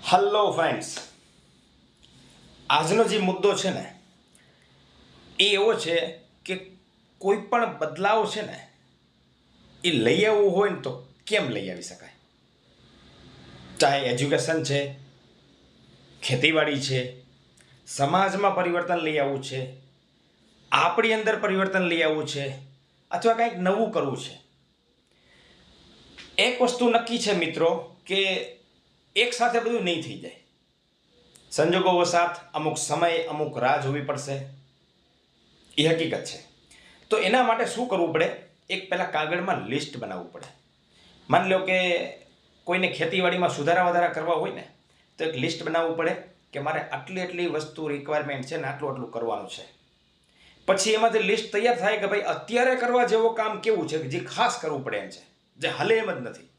Hello friends, આજનો જે મુદ્દો છે ને એ એવો છે કે કોઈ પણ બદલાવ છે ને એ લઈ આવવું હોય ને તો કેમ લઈ આવી શકાય. ચાહે એજ્યુકેશન છે, ખેતીવાડી છે, સમાજમાં પરિવર્તન લઈ આવવું છે, આપણી અંદર પરિવર્તન લઈ આવવું છે, અથવા કંઈક નવું કરવું છે. એક વસ્તુ નક્કી છે મિત્રો કે એક સાથે બધું નહીં થઈ જાય. સંજોગો વસાત અમુક સમય અમુક રાહ જોવી પડશે, એ હકીકત છે. તો એના માટે શું કરવું પડે? એક પહેલાં કાગળમાં લિસ્ટ બનાવવું પડે. માની લો કે કોઈને ખેતીવાડીમાં સુધારા વધારા કરવા હોય ને તો એક લિસ્ટ બનાવવું પડે કે મારે આટલી વસ્તુ રિક્વાયરમેન્ટ છે ને આટલું કરવાનું છે. પછી એમાંથી લિસ્ટ તૈયાર થાય કે ભાઈ અત્યારે કરવા જેવો કામ કેવું છે કે જે ખાસ કરવું પડે એમ છે, જે હલે એમ જ નથી.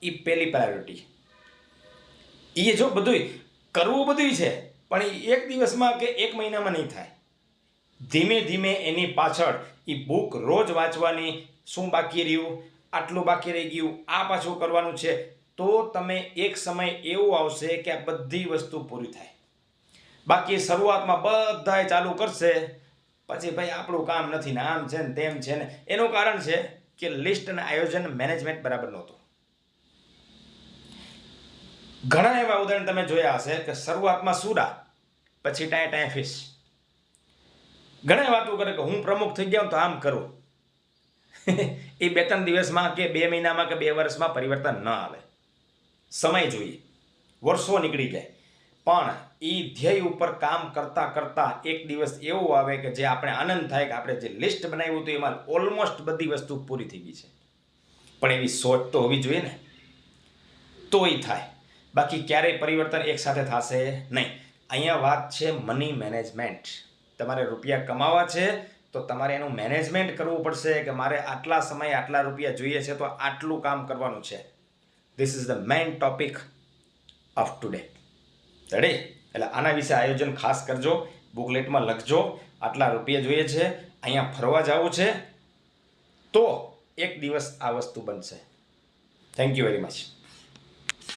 એ પહેલી પ્રાયોરિટી. એ જો બધું કરવું બધું છે પણ એ એક દિવસમાં કે એક મહિનામાં નહીં થાય. ધીમે ધીમે એની પાછળ એ બુક રોજ વાંચવાની, શું બાકી રહ્યું, આટલું બાકી રહી ગયું, આ પાછું કરવાનું છે, તો તમે એક સમય એવો આવશે કે આ બધી વસ્તુ પૂરી થાય. બાકી શરૂઆતમાં બધાએ ચાલુ કરશે, પછી ભાઈ આપણું કામ નથી ને આમ છે ને તેમ છે ને. એનું કારણ છે કે લિસ્ટ અને આયોજન મેનેજમેન્ટ બરાબર નહોતું. ઘણા એવા ઉદાહરણ તમે જોયા હશે કે શરૂઆતમાં સુરા, પછી ટાયા ફિશ. ઘણા વાતો કરે કે હું પ્રમુખ થઈ ગયા તો આમ કરું. એ 2-3 દિવસમાં કે 2 મહિનામાં કે 2 વર્ષમાં પરિવર્તન ન આવે. સમય જોઈએ, વર્ષો નીકળી જાય. પણ એ ધ્યેય ઉપર કામ કરતા કરતા એક દિવસ એવું આવે કે જે આપણે આનંદ થાય કે આપણે જે લિસ્ટ બનાવ્યું હતું એમાં ઓલમોસ્ટ બધી વસ્તુ પૂરી થઈ ગઈ છે. પણ એવી સોચ તો હોવી જોઈએ ને, તો એ થાય. બાકી ક્યારેય પરિવર્તન એક સાથે થશે નહીં. અહીંયા વાત છે મની મેનેજમેન્ટ. તમારે રૂપિયા કમાવા છે તો તમારે એનું મેનેજમેન્ટ કરવું પડશે કે મારે આટલા સમય આટલા રૂપિયા જોઈએ છે તો આટલું કામ કરવાનું છે. This is the main topic of today. Ready? એટલે આના વિશે આયોજન ખાસ કરજો, બુકલેટમાં લખજો. આટલા રૂપિયા જોઈએ છે, અહીંયા ફરવા જવું છે, તો એક દિવસ આ વસ્તુ બનશે. Thank you very much.